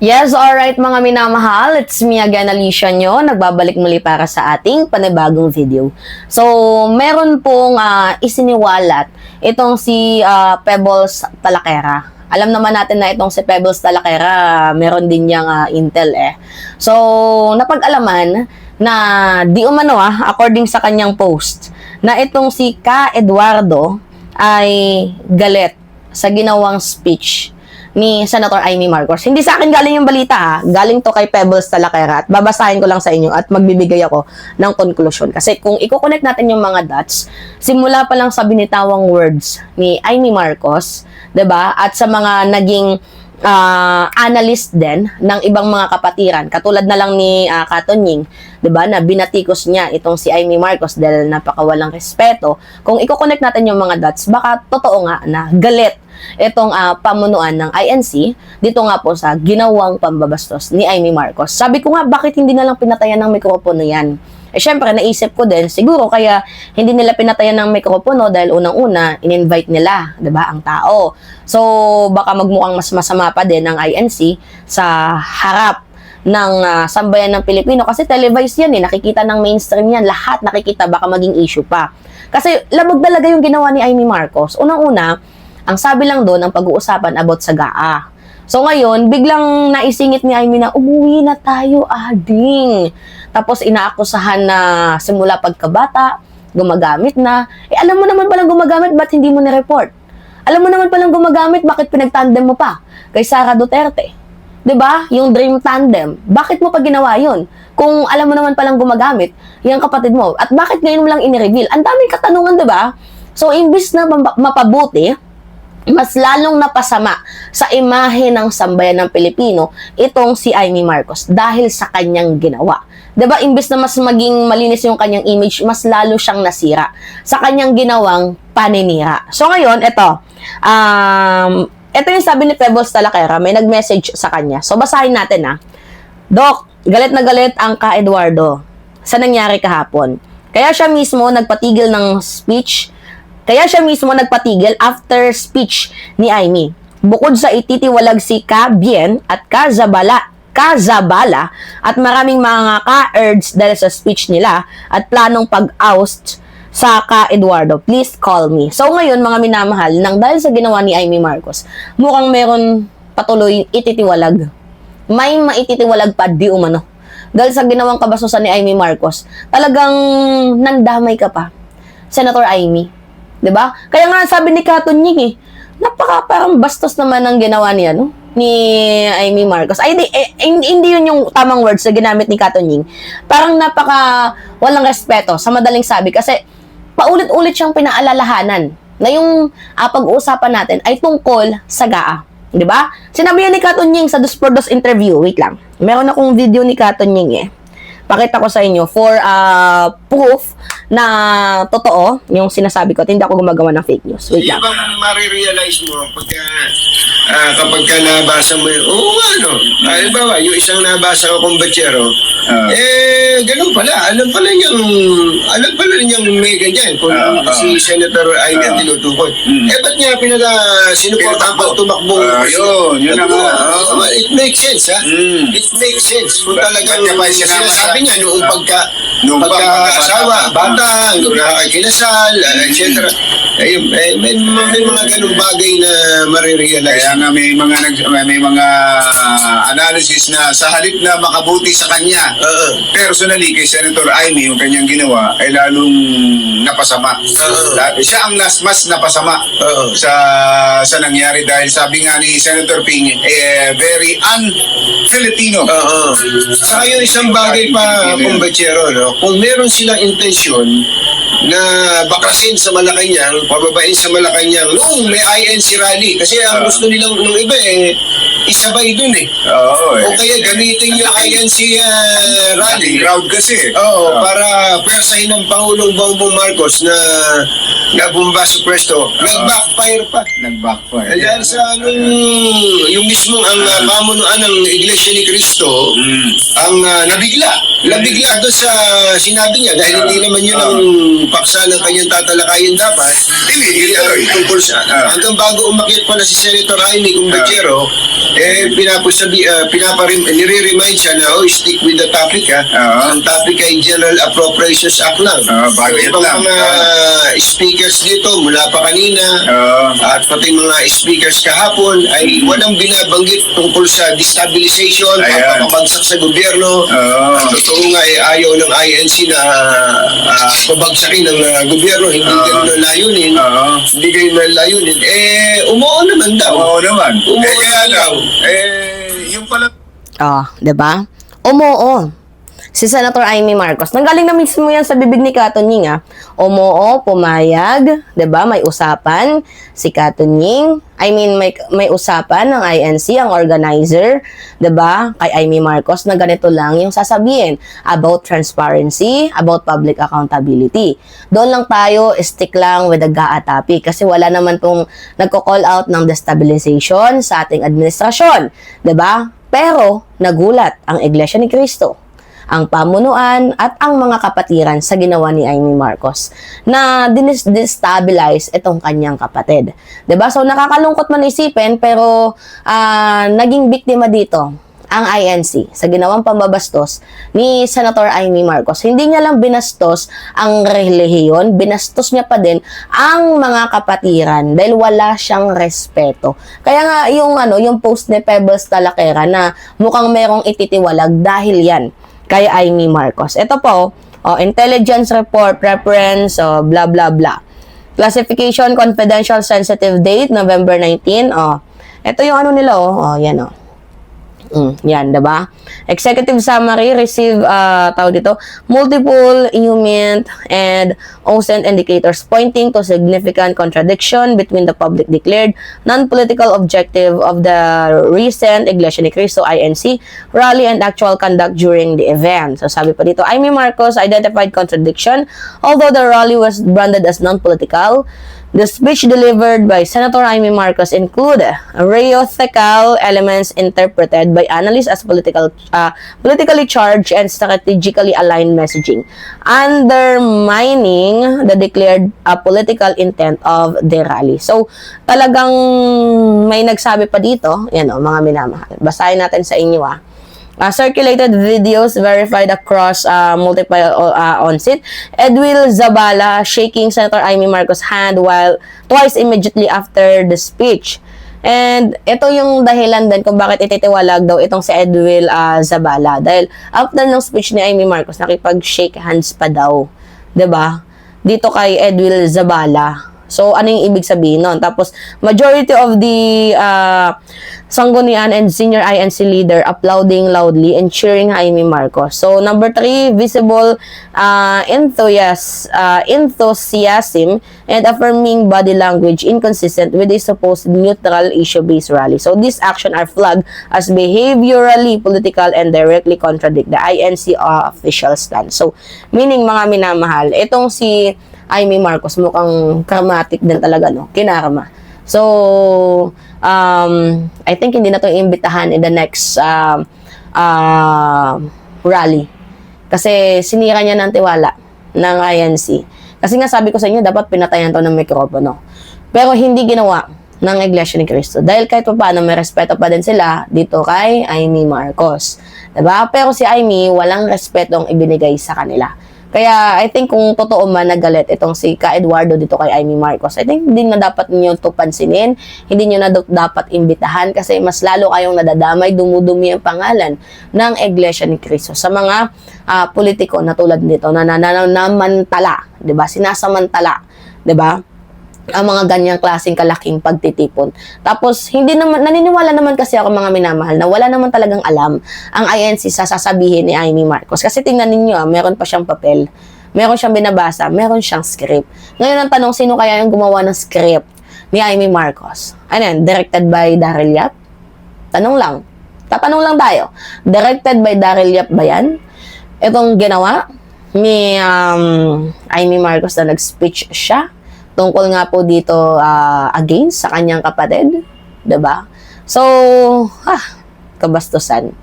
Yes, alright mga minamahal, it's me again, Alicia nyo, nagbabalik muli para sa ating panibagong video. So, meron pong isiniwalat itong si Pebbles Talakera. Alam naman natin na itong si Pebbles Talakera, meron din niyang intel eh. So, napag-alaman na di umano according sa kanyang post, na itong si Ka Eduardo ay galit sa ginawang speech ni Senator Amy Marcos. Hindi sa akin galing yung balita galing to kay Pebbles Talakera at babasahin ko lang sa inyo at magbibigay ako ng conclusion. Kasi kung i-connect natin yung mga dots, simula pa lang sa binitawang words ni Amy Marcos, 'di ba? At sa mga naging analyst din ng ibang mga kapatiran, katulad na lang ni Katonying, 'di ba, na binatikos niya itong si Amy Marcos dahil napakawalang respeto. Kung i-connect natin yung mga dots, baka totoo nga na galit itong pamunuan ng INC dito nga po sa ginawang pambabastos ni Amy Marcos. Sabi ko nga, bakit hindi na lang pinatayan ng mikropono yan? Eh syempre, naisip ko din, siguro kaya hindi nila pinatayan ng mikropono dahil unang-una, in-invite nila, 'di ba, ang tao. So, baka magmukhang mas masama pa din ng INC sa harap ng sambayan ng Pilipino kasi televised yan nakikita ng mainstream yan, lahat nakikita, baka maging issue pa. Kasi labag talaga yung ginawa ni Amy Marcos. Unang-una, ang sabi lang doon, ang pag-uusapan about sa GAA. So ngayon, biglang naisingit ni Amy na umuwi na tayo, ading. Tapos inaakusahan na simula pagkabata, gumagamit na. Eh alam mo naman palang gumagamit, ba't hindi mo ni-report? Alam mo naman palang gumagamit, bakit pinag-tandem mo pa kay Sara Duterte? 'Di ba? Yung dream tandem. Bakit mo pa ginawa 'yon? Kung alam mo naman palang gumagamit, yung kapatid mo. At bakit ngayon mo lang ini-reveal? Ang daming katanungan, 'di ba? So imbis na mapabuti, mas lalong napasama sa imahe ng sambayan ng Pilipino itong si Amy Marcos dahil sa kanyang ginawa. 'Di ba? Imbes na mas maging malinis yung kanyang image, mas lalo siyang nasira sa kanyang ginawang paninira. So ngayon, ito yung sabi ni Pebbles Talakera, may nag-message sa kanya. So basahin natin Doc, galit na galit ang Ka Eduardo sa nangyari kahapon. Kaya siya mismo nagpatigil after speech ni Amy. Bukod sa ititiwalag si Ka Bien at Ka Zabala at maraming mga ka-erds dahil sa speech nila at planong pag-oust sa Ka Eduardo, please call me. So ngayon mga minamahal, nang dahil sa ginawa ni Amy Marcos, mukhang meron patuloy ititiwalag. May maititiwalag pa di umano. Dahil sa ginawang kabastusan ni Amy Marcos, talagang nandamay ka pa, Senator Amy. 'Di ba? Kaya nga sabi ni Katonying parang bastos naman ang ginawa niya ni Amy Marcos. Ay hindi yun yung tamang words na ginamit ni Katonying. Parang walang respeto sa madaling sabi kasi paulit-ulit siyang pinaalalahanan na yung pag-uusapan natin ay tungkol sa GAA. 'Di ba? Sinabi yan ni Katonying sa Dos por Dos interview. Wait lang. Meron akong video ni Katonying Pakita ko sa inyo for proof na totoo yung sinasabi ko at hindi ako gumagawa ng fake news. Wait lang. Yung bang marirealize mo kapag ka nabasa mo halimbawa, yung isang nabasa ko kong batsero, ganun pala. Alam pala niyang may ganyan kung si Senator Amy ang tinutukoy. Ba't niya sinuportahan pa tumakbo? Yun na nga. It makes sense, It makes sense. Kung talagang sinasabi niya noong pagka-asawa, bata, noong nakakinasal, etc. May mga ganung bagay na marirealize. Kaya nga may mga analysis na sa halip na makabuti sa kanya, personally kay Senator Amy yung kanyang ginawa ay lalong napasama. Siya ang mas napasama sa nangyari dahil sabi nga ni Senator Ping, very un-Filipino. Saka yung isang bagay pa, kumbachero, kung meron silang intensyon na baklasin sa Malacanang, pababain sa Malacanang, noong may INC rally. Kasi ang gusto nilang nung iba isabay dun o kaya gamitin yung INC rally. Crowd kasi. Para persahin ng Pangulong Bongbong Marcos na nabumba sa pwesto. Nag-backfire pa. Dahil sa yung mismong ang pamunuan ng Iglesia ni Cristo, ang nabigla doon sa sinabi niya dahil hindi naman yun ang paksa ng kanyang tatalakayin dapat. Hindi tuloy. Tungkol sa, hanggang bago umakyat pa na si Senator Jaime Cumbachero, nire-remind siya na, stick with the topic ha. Ang topic ay General Appropriations Act lang. Bago So, yan ibang lang. mga speakers dito, mula pa kanina, at pati mga speakers kahapon, ay walang binabanggit tungkol sa destabilization, Ayan. papabagsak sa gobyerno. At totoo nga, ayaw ng INC na pabagsakin ng gobyerno, hindi ganun ang layunin. Hindi ganun ang layunin. Umuo naman daw. Oo naman. Umuo Kaya naman daw. yung pala Oh, 'di ba? Umoo. Si Senator Amy Marcos. Nanggaling na mismo yan sa bibig ni Katunying, ah. Umoo, pumayag, 'di ba? May usapan si Katunying. May usapan ng INC, ang organizer, 'di ba? Kay Amy Marcos na ganito lang yung sasabihin about transparency, about public accountability. Doon lang tayo, stick lang with the GAA topic kasi wala naman pong nagko-call out ng destabilization sa ating administrasyon, 'di ba? Pero nagulat ang Iglesia ni Cristo, ang pamunuan at ang mga kapatiran sa ginawa ni Amy Marcos na destabilize itong kanyang kapatid. 'Di ba? So nakakalungkot man isipin pero naging biktima dito ang INC sa ginawang pambabastos ni Senator Amy Marcos. Hindi niya lang binastos ang relihiyon, binastos niya pa din ang mga kapatiran dahil wala siyang respeto. Kaya nga yung post ni Pebbles Talakera na mukhang merong ititiwalag dahil yan kay Amy Marcos. Ito po, intelligence report, preference, blah blah blah. Classification, confidential, sensitive date, November 19. Ito yung nila, yan yan, diba? Executive summary, receive, multiple inhumant and OSCENT indicators pointing to significant contradiction between the public declared non-political objective of the recent Iglesia ni Cristo INC rally and actual conduct during the event. So, sabi pa dito, Amy Marcos identified contradiction. Although the rally was branded as non-political, the speech delivered by Senator Amy Marcos include rhetorical elements interpreted by analysts as politically charged and strategically aligned messaging, undermining the declared political intent of the rally. So, talagang may nagsabi pa dito, yan mga minamahal. Basahin natin sa inyo circulated videos verified across multiple on-site. Edwil Zabala shaking Senator Amy Marcos' hand while twice immediately after the speech. And ito yung dahilan din kung bakit ititiwalag daw itong si Edwil Zabala. Dahil after ng speech ni Amy Marcos, nakipag-shake hands pa daw. 'Di ba? Dito kay Edwil Zabala. So, ano yung ibig sabihin nun? Tapos, majority of the Sanggunian and senior INC leader applauding loudly and cheering Amy Marcos. So, number 3, visible enthusiasm and affirming body language inconsistent with a supposed neutral issue-based rally. So, these actions are flagged as behaviorally political and directly contradict the INC official stance. So, meaning mga minamahal, itong si Amy Marcos mukhang karmatic din talaga, kinarma. So, I think hindi na ito iimbitahan in the next rally. Kasi sinira niya ng tiwala ng INC. Kasi nga sabi ko sa inyo, dapat pinatayan to ng mikropono. Pero hindi ginawa ng Iglesia ni Cristo. Dahil kahit pa paano, may respeto pa din sila dito kay Amy Marcos. Diba? Pero si Amy, walang respeto ang ibinigay sa kanila. Kaya, I think kung totoo man nagalit itong si Ka Eduardo dito kay Amy Marcos, I think hindi na dapat niyo ito pansinin, hindi niyo na dapat imbitahan kasi mas lalo kayong nadadamay, dumudumi ang pangalan ng Iglesia ni Cristo sa mga politiko na tulad nito na namantala, 'di ba? Sinasamantala, 'di ba? Ang mga ganyang klaseng kalaking pagtitipon. Tapos, naniniwala naman kasi ako mga minamahal na wala naman talagang alam ang INC sa sasabihin ni Amy Marcos. Kasi tingnan ninyo, meron pa siyang papel, meron siyang binabasa, meron siyang script. Ngayon ang tanong, sino kaya yung gumawa ng script ni Amy Marcos? Ano yan? Directed by Daryl Yap? Tanong lang. Tatanong lang tayo. Directed by Daryl Yap ba yan? Itong ginawa ni Amy Marcos na nag-speech siya tungkol nga po dito against sa kanyang kapatid, 'di ba? So, kabastusan.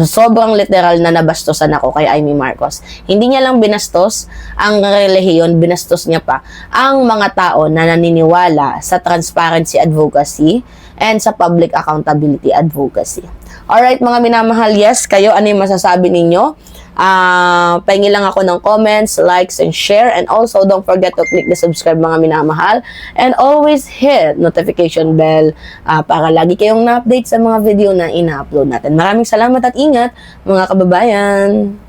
sobrang literal na nabastosan ako kay Amy Marcos. Hindi niya lang binastos ang relihiyon, binastos niya pa ang mga tao na naniniwala sa transparency advocacy and sa public accountability advocacy. Alright, mga minamahal, yes, kayo, ano yung masasabi ninyo? Pahingi lang ako ng comments, likes, and share. And also, don't forget to click the subscribe, mga minamahal. And always hit notification bell para lagi kayong na-update sa mga video na ina-upload natin. Maraming salamat at ingat, mga kababayan!